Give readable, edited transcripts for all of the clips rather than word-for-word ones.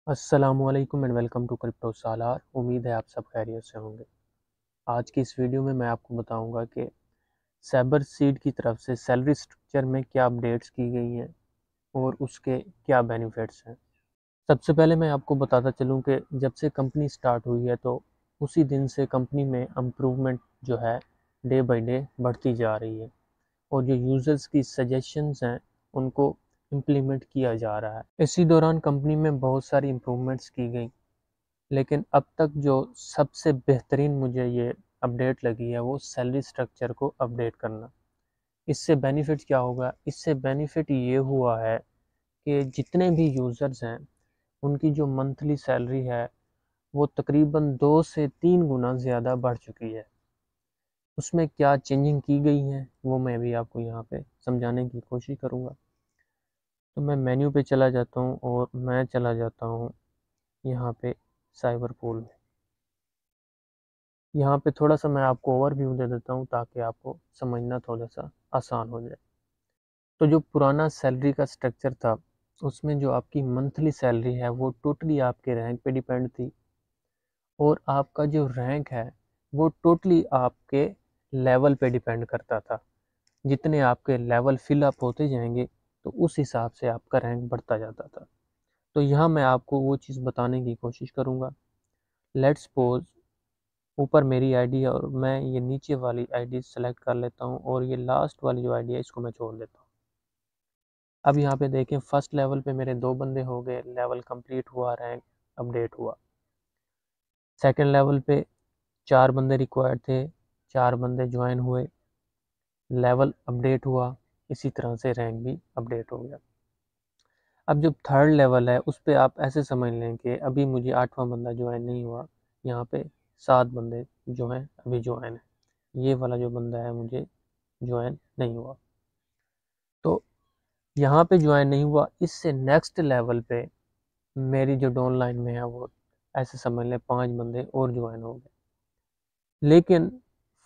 अस्सलामुअलैकुम and welcome to crypto सालार। उम्मीद है आप सब खैरियत से होंगे। आज की इस वीडियो में मैं आपको बताऊंगा कि साइबर सीड की तरफ से सैलरी स्ट्रक्चर में क्या अपडेट्स की गई हैं और उसके क्या बेनिफिट्स हैं। सबसे पहले मैं आपको बताता चलूं कि जब से कंपनी स्टार्ट हुई है तो उसी दिन से कंपनी में इम्प्रूवमेंट जो है डे बाई डे बढ़ती जा रही है और जो यूज़र्स की सजेशंस हैं उनको इम्प्लीमेंट किया जा रहा है। इसी दौरान कंपनी में बहुत सारी इम्प्रूवमेंट्स की गई, लेकिन अब तक जो सबसे बेहतरीन मुझे ये अपडेट लगी है वो सैलरी स्ट्रक्चर को अपडेट करना। इससे बेनिफिट क्या होगा? इससे बेनिफिट ये हुआ है कि जितने भी यूज़र्स हैं उनकी जो मंथली सैलरी है वो तकरीबन 2 से 3 गुना ज़्यादा बढ़ चुकी है। उसमें क्या चेंजिंग की गई है वो मैं भी आपको यहाँ पे समझाने की कोशिश करूँगा। तो मैं मेन्यू पे चला जाता हूँ और मैं चला जाता हूँ यहाँ पे साइबर पूल में। यहाँ पे थोड़ा सा मैं आपको ओवरव्यू दे देता हूँ ताकि आपको समझना थोड़ा सा आसान हो जाए। तो जो पुराना सैलरी का स्ट्रक्चर था उसमें जो आपकी मंथली सैलरी है वो टोटली आपके रैंक पे डिपेंड थी और आपका जो रैंक है वो टोटली आपके लेवल पे डिपेंड करता था। जितने आपके लेवल फिल अप होते जाएंगे तो उस हिसाब से आपका रैंक बढ़ता जाता था। तो यहाँ मैं आपको वो चीज़ बताने की कोशिश करूँगा। लेट्स सपोज ऊपर मेरी आईडी है और मैं ये नीचे वाली आईडी सेलेक्ट कर लेता हूँ और ये लास्ट वाली जो आईडी है इसको मैं छोड़ देता हूँ। अब यहाँ पे देखें, फर्स्ट लेवल पे मेरे 2 बंदे हो गए, लेवल कंप्लीट हुआ, रैंक अपडेट हुआ। सेकंड लेवल पे 4 बंदे रिक्वायर्ड थे, 4 बंदे ज्वाइन हुए, लेवल अपडेट हुआ, इसी तरह से रैंक भी अपडेट हो गया। अब जो थर्ड लेवल है उस पर आप ऐसे समझ लें कि अभी मुझे 8वां बंदा ज्वाइन नहीं हुआ, यहाँ पे 7 बंदे जो हैं अभी ज्वाइन है, ये वाला जो बंदा है मुझे ज्वाइन नहीं हुआ। तो यहाँ पे ज्वाइन नहीं हुआ, इससे नेक्स्ट लेवल पे मेरी जो डाउन लाइन में है वो ऐसे समझ लें 5 बंदे और ज्वाइन हो गए। लेकिन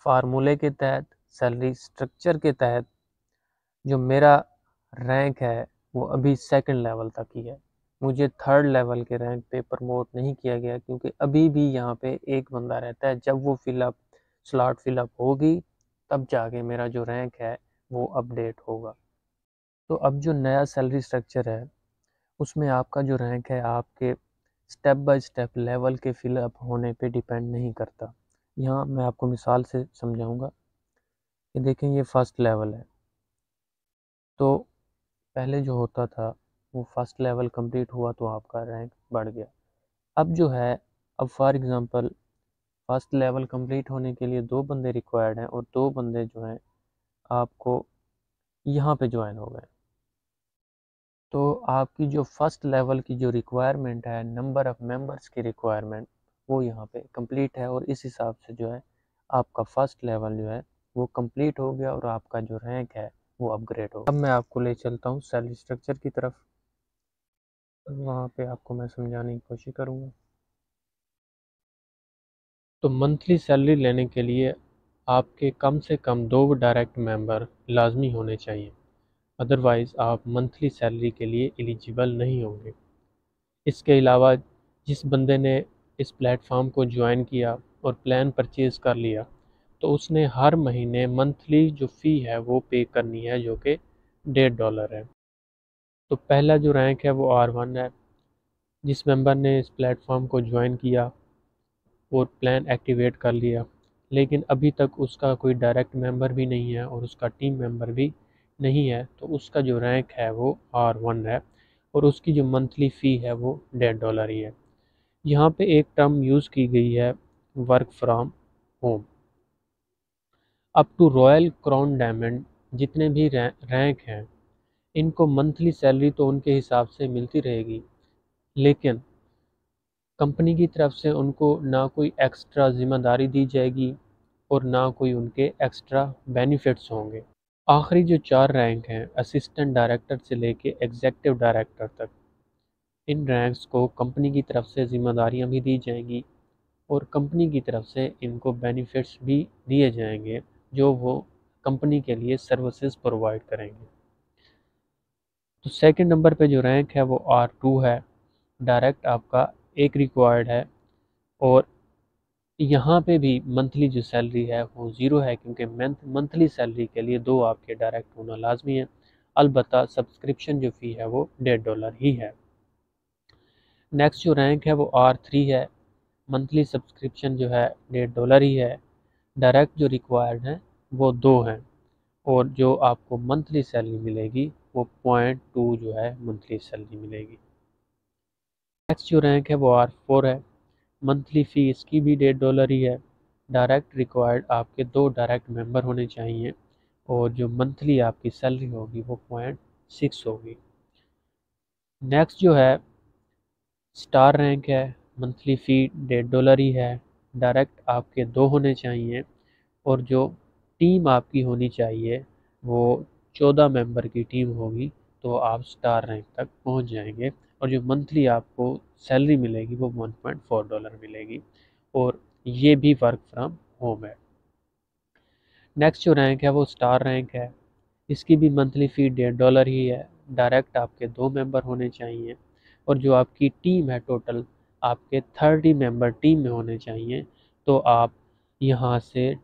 फार्मूले के तहत, सैलरी स्ट्रक्चर के तहत जो मेरा रैंक है वो अभी सेकंड लेवल तक ही है। मुझे थर्ड लेवल के रैंक पे प्रमोट नहीं किया गया क्योंकि अभी भी यहाँ पे एक बंदा रहता है। जब वो स्लॉट फिलअप होगी तब जाके मेरा जो रैंक है वो अपडेट होगा। तो अब जो नया सैलरी स्ट्रक्चर है उसमें आपका जो रैंक है आपके स्टेप बाय स्टेप लेवल के फिलअप होने पे डिपेंड नहीं करता। यहाँ मैं आपको मिसाल से समझाऊंगा कि देखें, ये फर्स्ट लेवल है। तो पहले जो होता था वो फर्स्ट लेवल कंप्लीट हुआ तो आपका रैंक बढ़ गया। अब जो है, अब for example first level complete होने के लिए 2 बंदे रिक्वायर्ड हैं और 2 बंदे जो हैं आपको यहाँ पे ज्वाइन हो गए। तो आपकी जो फर्स्ट लेवल की जो रिक्वायरमेंट है, नंबर ऑफ़ मेंबर्स की रिक्वायरमेंट, वो यहाँ पे कंप्लीट है और इस हिसाब से जो है आपका फर्स्ट लेवल जो है वो कंप्लीट हो गया और आपका जो रैंक है वो अपग्रेड हो गया। अब मैं आपको ले चलता हूँ सैलरी स्ट्रक्चर की तरफ, वहाँ पे आपको मैं समझाने की कोशिश करूँगा। तो मंथली सैलरी लेने के लिए आपके कम से कम 2 डायरेक्ट मेंबर लाजमी होने चाहिए, अदरवाइज़ आप मंथली सैलरी के लिए एलिजिबल नहीं होंगे। इसके अलावा जिस बंदे ने इस प्लेटफॉर्म को ज्वाइन किया और प्लान परचेज़ कर लिया तो उसने हर महीने मंथली जो फ़ी है वो पे करनी है, जो कि $1.5 है। तो पहला जो रैंक है वो R1 है। जिस मेंबर ने इस प्लेटफॉर्म को ज्वाइन किया और प्लान एक्टिवेट कर लिया, लेकिन अभी तक उसका कोई डायरेक्ट मेंबर भी नहीं है और उसका टीम मेंबर भी नहीं है, तो उसका जो रैंक है वो R1 है और उसकी जो मंथली फ़ी है वो $1.5 ही है। यहाँ पे एक टर्म यूज़ की गई है, work from home. Up to royal crown diamond जितने भी रैंक हैं इनको मंथली सैलरी तो उनके हिसाब से मिलती रहेगी, लेकिन कंपनी की तरफ से उनको ना कोई एक्स्ट्रा ज़िम्मेदारी दी जाएगी और ना कोई उनके एक्स्ट्रा बेनिफिट्स होंगे। आखिरी जो 4 रैंक हैं, असिस्टेंट डायरेक्टर से लेके एग्जीक्यूटिव डायरेक्टर तक, इन रैंक्स को कंपनी की तरफ से ज़िम्मेदारियां भी दी जाएंगी और कंपनी की तरफ से इनको बेनिफिट्स भी दिए जाएंगे जो वो कंपनी के लिए सर्विसेज प्रोवाइड करेंगे। तो सेकंड नंबर पे जो रैंक है वो R2 है। डायरेक्ट आपका एक रिक्वायर्ड है, और यहाँ पे भी मंथली जो सैलरी है वो ज़ीरो है, क्योंकि मंथली सैलरी के लिए 2 आपके डायरेक्ट होना लाजमी है। अलबत्ता सब्सक्रिप्शन जो फ़ी है वो $1.5 ही है। नेक्स्ट जो रैंक है वो R3 है। मंथली सब्सक्रिप्शन जो है $1.5 ही है। डायरेक्ट जो रिक्वायर्ड हैं वो 2 हैं, और जो आपको मंथली सैलरी मिलेगी वो 0.2 जो है मंथली सैलरी मिलेगी। नेक्स्ट जो रैंक है वो R4 है। मंथली फ़ी इसकी भी $1.5 ही है। डायरेक्ट रिक्वायर्ड आपके 2 डायरेक्ट मेंबर होने चाहिए, और जो मंथली आपकी सैलरी होगी वो 0.6 होगी। नेक्स्ट जो है स्टार रैंक है। मंथली फ़ी $1.5 ही है। डायरेक्ट आपके 2 होने चाहिए, और जो टीम आपकी होनी चाहिए वो 14 मेंबर की टीम होगी, तो आप स्टार रैंक तक पहुंच जाएंगे। और जो मंथली आपको सैलरी मिलेगी वो $1.4 मिलेगी, और ये भी वर्क फ्रॉम होम है। नेक्स्ट जो रैंक है वो स्टार रैंक है। इसकी भी मंथली फ़ी $1.5 ही है। डायरेक्ट आपके 2 मेंबर होने चाहिए, और जो आपकी टीम है टोटल आपके 30 मेंबर टीम में होने चाहिए, तो आप यहाँ से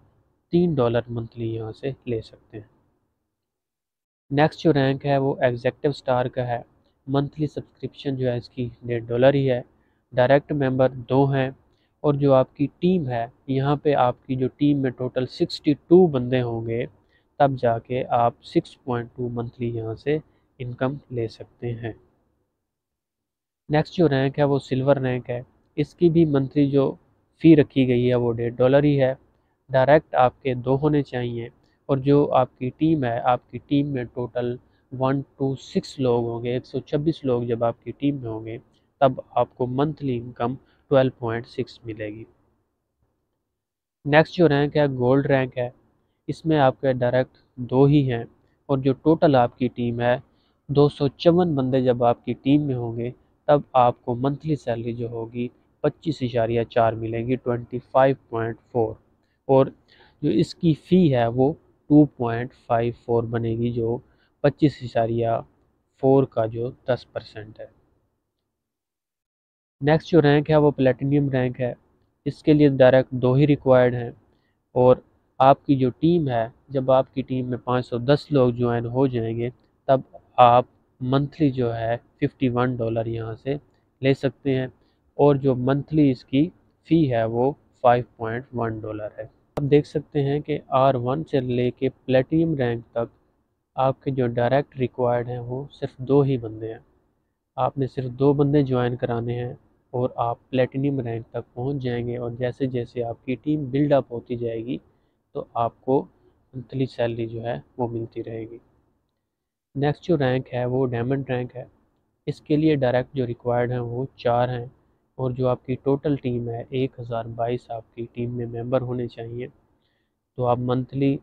$3 मंथली यहाँ से ले सकते हैं। नेक्स्ट जो रैंक है वो एग्जेक्टिव स्टार का है। मंथली सब्सक्रिप्शन जो है इसकी $1.5 ही है। डायरेक्ट मेंबर 2 हैं, और जो आपकी टीम है यहाँ पे आपकी जो टीम में टोटल 62 बंदे होंगे, तब जाके आप 6.2 मंथली यहाँ से इनकम ले सकते हैं। नेक्स्ट जो रैंक है वो सिल्वर रैंक है। इसकी भी मंथली जो फ़ी रखी गई है वो $1.5 ही है। डायरेक्ट आपके 2 होने चाहिए, और जो आपकी टीम है आपकी टीम में टोटल 1 to 6 लोग होंगे, 126 लोग जब आपकी टीम में होंगे, तब आपको मंथली इनकम 12.6 मिलेगी। नेक्स्ट जो रैंक है गोल्ड रैंक है। इसमें आपके डायरेक्ट 2 ही हैं, और जो टोटल आपकी टीम है 254 बंदे जब आपकी टीम में होंगे, तब आपको मंथली सैलरी जो होगी 25.4 मिलेगी, 25.4, और जो इसकी फ़ी है वो 2.54 बनेगी, जो 25.4 का जो 10% है। नेक्स्ट जो रैंक है वो प्लेटिनियम रैंक है। इसके लिए डायरेक्ट 2 ही रिक्वायर्ड हैं, और आपकी जो टीम है जब आपकी टीम में 510 लोग ज्वाइन हो जाएंगे, तब आप मंथली जो है $51 यहाँ से ले सकते हैं, और जो मंथली इसकी फ़ी है वो $5.1 है। आप देख सकते हैं कि R1 से लेके प्लेटिनियम रैंक तक आपके जो डायरेक्ट रिक्वायर्ड हैं वो सिर्फ 2 ही बंदे हैं। आपने सिर्फ 2 बंदे ज्वाइन कराने हैं, और आप प्लेटिनियम रैंक तक पहुंच जाएंगे, और जैसे जैसे आपकी टीम बिल्डअप होती जाएगी तो आपको मंथली सैलरी जो है वो मिलती रहेगी। नेक्स्ट जो रैंक है वो डायमंड रैंक है। इसके लिए डायरेक्ट जो रिक्वायर्ड हैं वो 4 हैं, और जो आपकी टोटल टीम है 1022 आपकी टीम में मेंबर होने चाहिए, तो आप मंथली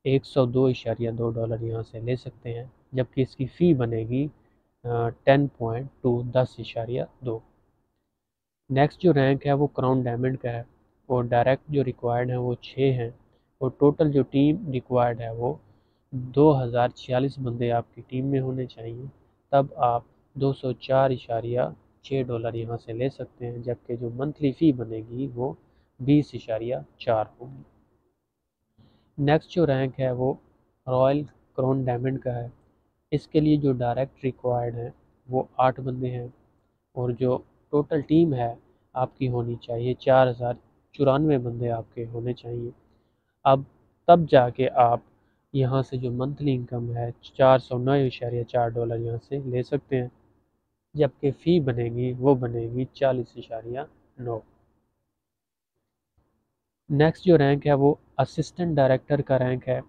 $102.2 यहाँ से ले सकते हैं, जबकि इसकी फ़ी बनेगी 10.2 10.2। नेक्स्ट जो रैंक है वो क्राउन डायमंड का है, और डायरेक्ट जो रिक्वायर्ड हैं वो 6 हैं, और टोटल जो टीम रिक्वायर्ड है वो 2046 बंदे आपकी टीम में होने चाहिए, तब आप $204.6 यहाँ से ले सकते हैं, जबकि जो मंथली फ़ी बनेगी वो 20.4 होगी। नेक्स्ट जो रैंक है वो रॉयल क्राउन डायमंड का है। इसके लिए जो डायरेक्ट रिक्वायर्ड हैं वो 8 बंदे हैं, और जो टोटल टीम है आपकी होनी चाहिए 4094 बंदे आपके होने चाहिए। अब तब जाके आप यहाँ से जो मंथली इनकम है $409.4 यहाँ से ले सकते हैं, जबकि फ़ी बनेगी वो बनेगी 40.9। नेक्स्ट जो रैंक है वो असिस्टेंट डायरेक्टर का रैंक है।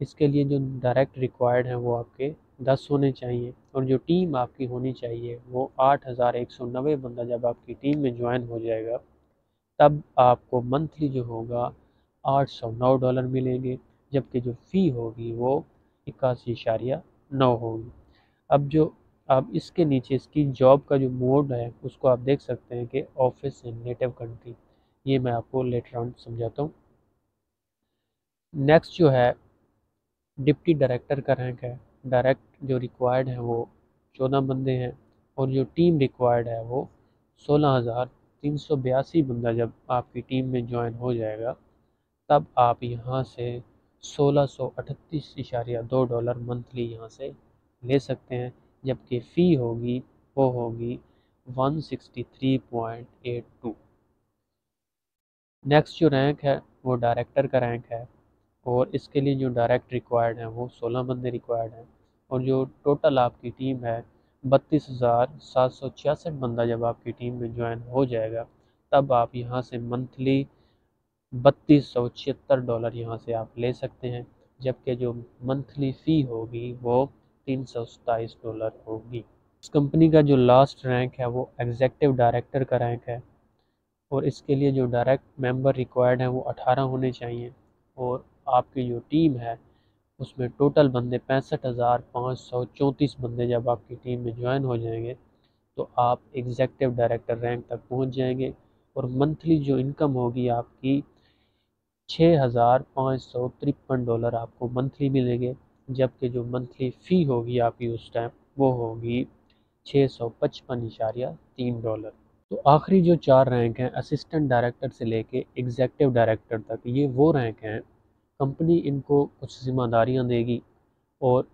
इसके लिए जो डायरेक्ट रिक्वायर्ड हैं वो आपके 10 होने चाहिए, और जो टीम आपकी होनी चाहिए वो 8190 बंदा जब आपकी टीम में ज्वाइन हो जाएगा, तब आपको मंथली जो होगा $809 मिलेंगे, जबकि जो फ़ी होगी वो 81.9 होगी। अब जो आप इसके नीचे इसकी जॉब का जो मोड है उसको आप देख सकते हैं कि ऑफिस इन नेटिव कंट्री, ये मैं आपको लेटर ऑन समझाता हूँ। नेक्स्ट जो है डिप्टी डायरेक्टर का रैंक है। डायरेक्ट जो रिक्वायर्ड हैं वो 14 बंदे हैं, और जो टीम रिक्वायर्ड है वो 16,382 बंदा जब आपकी टीम में ज्वाइन हो जाएगा तब आप यहाँ से $1638.2 मंथली यहाँ से ले सकते हैं, जबकि फ़ी होगी वो होगी 163.82। नेक्स्ट जो रैंक है वो डायरेक्टर का रैंक है और इसके लिए जो डायरेक्ट रिक्वायर्ड हैं वो 16 बंदे रिक्वायर्ड हैं और जो टोटल आपकी टीम है 32,766 बंदा जब आपकी टीम में ज्वाइन हो जाएगा तब आप यहाँ से मंथली $3276 यहाँ से आप ले सकते हैं, जबकि जो मंथली फ़ी होगी वो $327 होगी। इस कंपनी का जो लास्ट रैंक है वो एग्जेक्टिव डायरेक्टर का रैंक है और इसके लिए जो डायरेक्ट मेंबर रिक्वायर्ड हैं वो 18 होने चाहिए और आपकी जो टीम है उसमें टोटल बंदे 65,534 बंदे जब आपकी टीम में ज्वाइन हो जाएंगे तो आप एग्जेक्टिव डायरेक्टर रैंक तक पहुंच जाएंगे और मंथली जो इनकम होगी आपकी $6,553 आपको मंथली मिलेंगे, जबकि जो मंथली फ़ी होगी आपकी उस टाइम वो होगी $655.3। तो आखिरी जो 4 रैंक हैं असिस्टेंट डायरेक्टर से लेके एग्जेक्टिव डायरेक्टर तक, ये वो रैंक हैं कंपनी इनको कुछ ज़िम्मेदारियाँ देगी और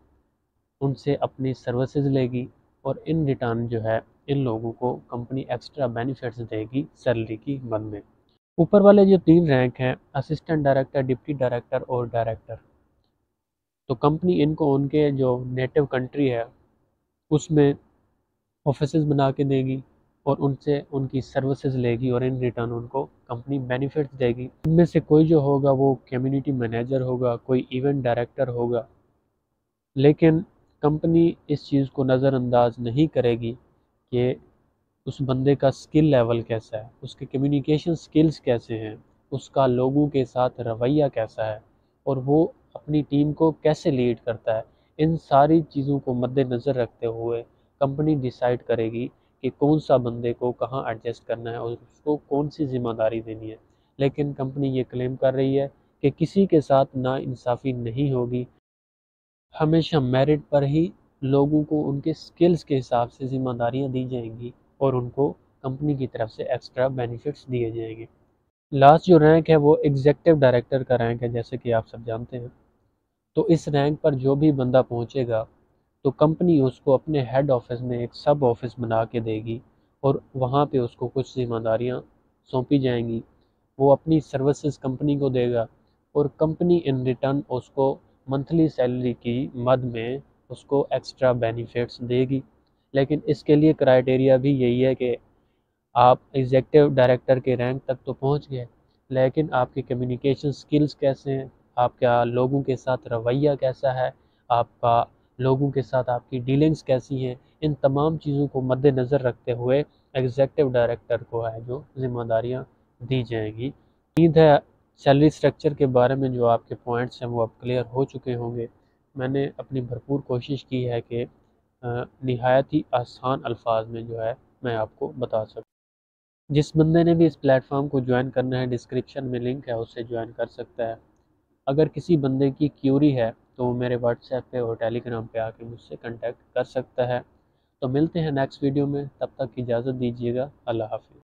उनसे अपनी सर्विसेज लेगी और इन रिटर्न जो है इन लोगों को कंपनी एक्स्ट्रा बेनिफिट्स देगी सैलरी की मद में। ऊपर वाले जो 3 रैंक हैं असिस्टेंट डायरेक्टर, डिप्टी डायरेक्टर और डायरेक्टर, तो कंपनी इनको उनके जो नेटिव कंट्री है उसमें ऑफिसेज बना के देगी और उनसे उनकी सर्विसेज लेगी और इन रिटर्न उनको कंपनी बेनिफिट्स देगी। इनमें से कोई जो होगा वो कम्युनिटी मैनेजर होगा, कोई इवेंट डायरेक्टर होगा, लेकिन कंपनी इस चीज़ को नज़रअंदाज नहीं करेगी कि उस बंदे का स्किल लेवल कैसा है, उसके कम्युनिकेशन स्किल्स कैसे हैं, उसका लोगों के साथ रवैया कैसा है और वो अपनी टीम को कैसे लीड करता है। इन सारी चीज़ों को मद्देनज़र रखते हुए कंपनी डिसाइड करेगी कि कौन सा बंदे को कहाँ एडजस्ट करना है और उसको कौन सी ज़िम्मेदारी देनी है। लेकिन कंपनी ये क्लेम कर रही है कि किसी के साथ नाइंसाफ़ी नहीं होगी, हमेशा मेरिट पर ही लोगों को उनके स्किल्स के हिसाब से ज़िम्मेदारियाँ दी जाएंगी और उनको कंपनी की तरफ से एक्स्ट्रा बेनिफिट्स दिए जाएंगे। लास्ट जो रैंक है वो एग्जेक्टिव डायरेक्टर का रैंक है, जैसे कि आप सब जानते हैं। तो इस रैंक पर जो भी बंदा पहुंचेगा तो कंपनी उसको अपने हेड ऑफिस में एक सब ऑफिस बना के देगी और वहाँ पे उसको कुछ जिम्मेदारियाँ सौंपी जाएंगी। वो अपनी सर्विसेज कंपनी को देगा और कंपनी इन रिटर्न उसको मंथली सैलरी की मद में उसको एक्स्ट्रा बेनिफिट्स देगी। लेकिन इसके लिए क्राइटेरिया भी यही है कि आप एग्जेक्टिव डायरेक्टर के रैंक तक तो पहुंच गए, लेकिन आपके कम्युनिकेशन स्किल्स कैसे हैं, आपका लोगों के साथ रवैया कैसा है, आपका लोगों के साथ आपकी डीलिंग्स कैसी हैं, इन तमाम चीज़ों को मद्देनज़र रखते हुए एग्जेक्टिव डायरेक्टर को है जो जिम्मेदारियां दी जाएंगी। उम्मीद है सैलरी स्ट्रक्चर के बारे में जो आपके पॉइंट्स हैं वो अब क्लियर हो चुके होंगे। मैंने अपनी भरपूर कोशिश की है कि निहायत ही आसान अल्फाज में जो है मैं आपको बता सकूँ। जिस बंदे ने भी इस प्लेटफॉर्म को ज्वाइन करना है डिस्क्रिप्शन में लिंक है, उससे ज्वाइन कर सकता है। अगर किसी बंदे की क्यूरी है तो वो मेरे व्हाट्सएप पे और टेलीग्राम पे आके मुझसे कांटेक्ट कर सकता है। तो मिलते हैं नेक्स्ट वीडियो में, तब तक इजाज़त दीजिएगा। अल्लाह हाफिज़।